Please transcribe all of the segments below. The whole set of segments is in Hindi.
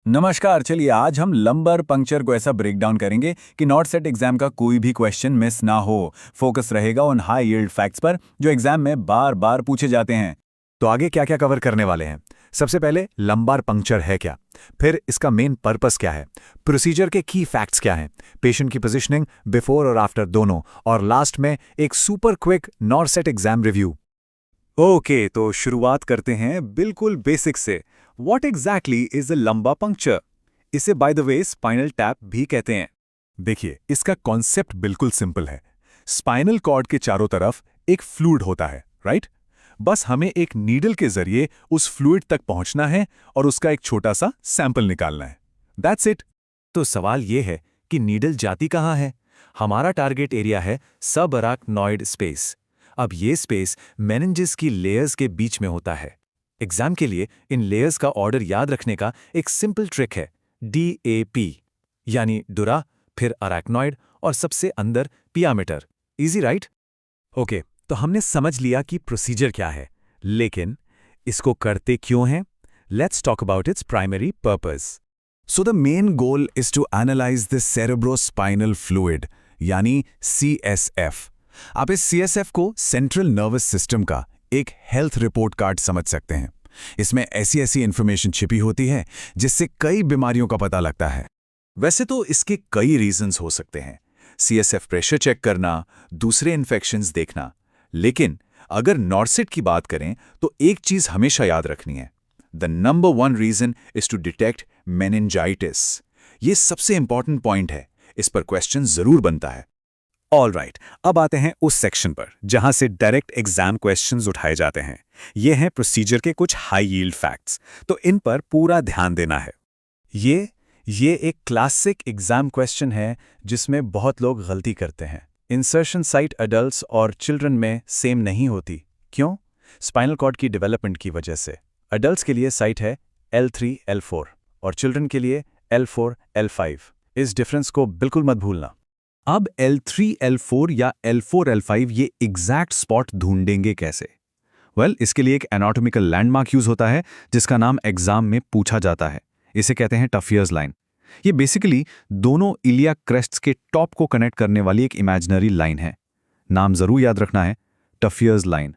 नमस्कार। चलिए आज हम लंबर पंक्चर को ऐसा ब्रेक डाउन करेंगे कि नॉट सेट एग्जाम का कोई भी क्वेश्चन मिस ना हो। फोकस रहेगा उन हाई यील्ड फैक्ट्स पर जो एग्जाम में बार बार पूछे जाते हैं। तो आगे क्या क्या कवर करने वाले हैं? सबसे पहले लंबार पंक्चर है क्या, फिर इसका मेन पर्पस क्या है, प्रोसीजर के की फैक्ट्स क्या हैं, पेशेंट की पोजीशनिंग बिफोर और आफ्टर दोनों, और लास्ट में एक super quick NORCET exam review. Okay, तो शुरुआत करते हैं बिल्कुल बेसिक से। व्हाट एग्जैक्टली इज अ लंबा पंक्चर? इसे by the way spinal tap भी कहते हैं। देखिए, इसका कॉन्सेप्ट बिल्कुल सिंपल है। स्पाइनल कॉर्ड के चारों तरफ एक फ्लूइड होता है, राइट? बस हमें एक नीडल के जरिए उस फ्लूइड तक पहुंचना है और उसका एक छोटा सा सैंपल निकालना है। That's it. तो सवाल यह है कि नीडल जाती कहाँ है? हमारा टारगेट एरिया है सब अराक्नॉइड स्पेस। अब ये स्पेस मेनिंजेस की लेयर्स के बीच में होता है। एग्जाम के लिए इन लेयर्स का ऑर्डर याद रखने का एक सिंपल ट्रिक है, DAP, यानी डुरा, फिर अराक्नॉइड और सबसे अंदर पियामीटर। Easy right? ओके, तो हमने समझ लिया कि प्रोसीजर क्या है, लेकिन इसको करते क्यों हैं? Let's talk about its primary purpose. So the main goal is to analyze the cerebrospinal fluid यानी CSF। आप इस CSF को सेंट्रल नर्वस सिस्टम का एक हेल्थ रिपोर्ट कार्ड समझ सकते हैं। इसमें ऐसी ऐसी इंफॉर्मेशन छिपी होती है जिससे कई बीमारियों का पता लगता है। वैसे तो इसके कई रीजंस हो सकते हैं, CSF प्रेशर चेक करना, दूसरे इन्फेक्शंस देखना। लेकिन अगर नॉर्सेट की बात करें तो एक चीज हमेशा याद रखनी है। The number one reason is to detect meningitis. ये सबसे इंपॉर्टेंट पॉइंट है, इस पर क्वेश्चन जरूर बनता है। ऑल राइट, अब आते हैं उस सेक्शन पर जहां से डायरेक्ट एग्जाम क्वेश्चंस उठाए जाते हैं। ये हैं प्रोसीजर के कुछ हाई यील्ड फैक्ट्स, तो इन पर पूरा ध्यान देना है। ये एक क्लासिक एग्जाम क्वेश्चन है जिसमें बहुत लोग गलती करते हैं। इंसर्शन साइट अडल्ट्स और चिल्ड्रन में सेम नहीं होती। क्यों? स्पाइनल कॉर्ड की डेवलपमेंट की वजह से। अडल्ट्स के लिए साइट है L3 L4 और चिल्ड्रन के लिए L4 L5। इस डिफरेंस को बिल्कुल मत भूलना। अब L3 L4 या L4 L5 ये एग्जैक्ट स्पॉट ढूंढेंगे कैसे? इसके लिए एक एनाटॉमिकल लैंडमार्क यूज होता है जिसका नाम एग्जाम में पूछा जाता है। इसे कहते हैं टफियर्स लाइन। ये बेसिकली दोनों इलिया क्रेस्ट्स के टॉप को कनेक्ट करने वाली एक इमेजिनरी लाइन है। नाम जरूर याद रखना है, टफियर्स लाइन।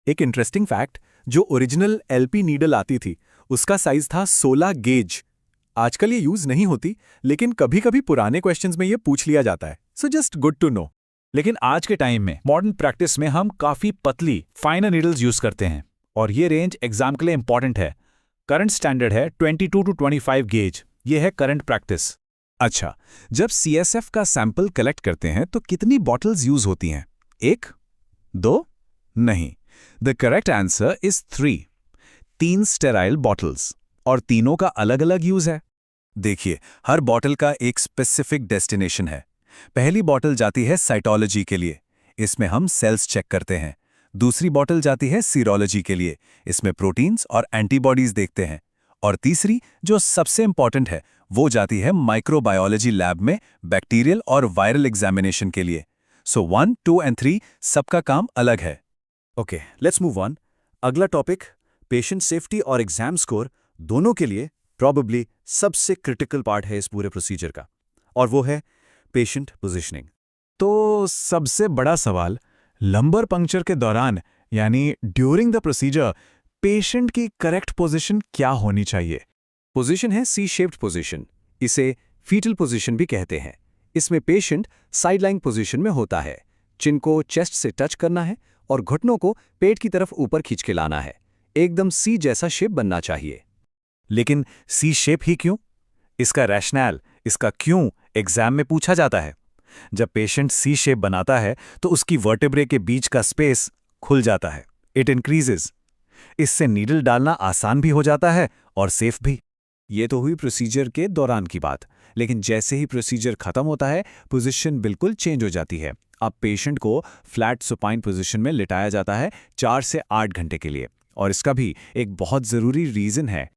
एक इंटरेस्टिंग फैक्ट, जो ओरिजिनल LP नीडल आती थी उसका साइज था 16 गेज। आजकल ये यूज नहीं होती, लेकिन कभी कभी पुराने क्वेश्चंस में ये पूछ लिया जाता है। So just good to know. लेकिन आज के टाइम में मॉडर्न प्रैक्टिस में हम काफी पतली फाइनर नीडल्स यूज करते हैं और ये रेंज एग्जाम के लिए इंपॉर्टेंट है। करंट स्टैंडर्ड है 22 टू 25 गेज। ये है करंट प्रैक्टिस। अच्छा, जब CSF का सैंपल कलेक्ट करते हैं तो कितनी बॉटल्स यूज होती हैं? 1, 2? नहीं, the correct answer is 3 sterile bottles, और तीनों का अलग अलग यूज है। देखिए, हर बॉटल का एक स्पेसिफिक डेस्टिनेशन है। पहली बॉटल जाती है साइटोलॉजी के लिए, इसमें हम सेल्स चेक करते हैं। दूसरी बॉटल जाती है सीरोलॉजी के लिए, इसमें प्रोटीन्स और एंटीबॉडीज देखते हैं। और तीसरी, जो सबसे इंपॉर्टेंट है, वो जाती है माइक्रोबायोलॉजी लैब में बैक्टीरियल और वायरल एग्जामिनेशन के लिए। सो 1, 2 एंड 3 सबका काम अलग है। Okay, let's move on. अगला टॉपिक, पेशेंट सेफ्टी और एग्जाम स्कोर दोनों के लिए प्रॉबेबली सबसे क्रिटिकल पार्ट है इस पूरे प्रोसीजर का, और वो है पेशेंट पोजीशनिंग। तो सबसे बड़ा सवाल, लंबर पंक्चर के दौरान यानी ड्यूरिंग द प्रोसीजर पेशेंट की करेक्ट पोजीशन क्या होनी चाहिए? पोजीशन है सी शेप्ड पोजीशन। इसे फीटल पोजीशन भी कहते हैं। इसमें पेशेंट साइडलाइन पोजीशन में होता है। चिन को चेस्ट से टच करना है और घुटनों को पेट की तरफ ऊपर खींच के लाना है। एकदम सी जैसा शेप बनना चाहिए। लेकिन सी शेप ही क्यों? इसका रैशनल, इसका क्यों एग्जाम में पूछा जाता है। जब पेशेंट सी शेप बनाता है तो उसकी वर्टेब्रे के बीच का स्पेस खुल जाता है, इट इंक्रीजेस। इससे नीडल डालना आसान भी हो जाता है और सेफ भी। ये तो हुई प्रोसीजर के दौरान की बात, लेकिन जैसे ही प्रोसीजर खत्म होता है पोजीशन बिल्कुल चेंज हो जाती है। अब पेशेंट को फ्लैट सुपाइन पोजीशन में लिटाया जाता है 4 से 8 घंटे के लिए, और इसका भी एक बहुत ज़रूरी रीज़न है।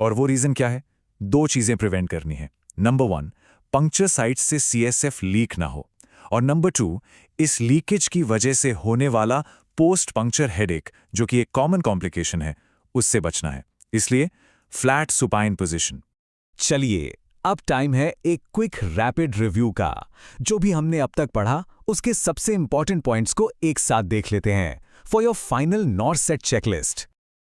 और वो रीज़न क्या है? 2 चीज़ें प्रिवेंट करनी है। नंबर 1, पंक्चर साइट से CSF लीक ना हो, और नंबर 2, इस लीकेज की वजह से होने वाला पोस्ट पंक्चर हेडेक, जो कि एक कॉमन कॉम्प्लिकेशन है, उससे बचना है। इसलिए फ्लैट सुपाइन पोजीशन। चलिए अब टाइम है एक क्विक रैपिड रिव्यू का। जो भी हमने अब तक पढ़ा उसके सबसे इंपॉर्टेंट पॉइंट्स को एक साथ देख लेते हैं for your final north set checklist.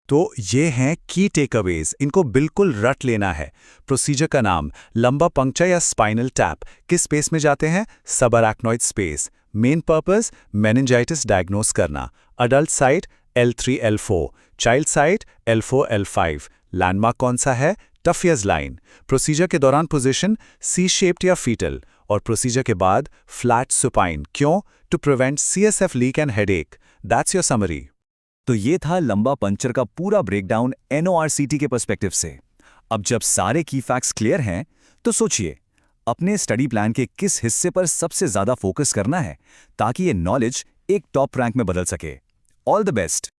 तो ये हैं की टेकअवेज, इनको बिल्कुल रट लेना है। प्रोसीजर का नाम लंबा पंक्चर या स्पाइनल टैप, किस स्पेस में जाते हैं? Subarachnoid space. Main purpose meningitis diagnose करना। Adult site L3 L4, child site L4 L5। Landmark कौन सा है? Tuffier's line. प्रोसीजर के दौरान पोजीशन सी शेप्ड या फीटल, और प्रोसीजर के बाद फ्लैट सुपाइन। क्यों? To prevent CSF leak and headache. That's your summary. तो ये था लंबा पंक्चर का पूरा ब्रेकडाउन NORCT के पर्सपेक्टिव से। अब जब सारे की फैक्ट्स क्लियर हैं तो सोचिए अपने स्टडी प्लान के किस हिस्से पर सबसे ज्यादा फोकस करना है ताकि ये नॉलेज एक टॉप रैंक में बदल सके। All the best.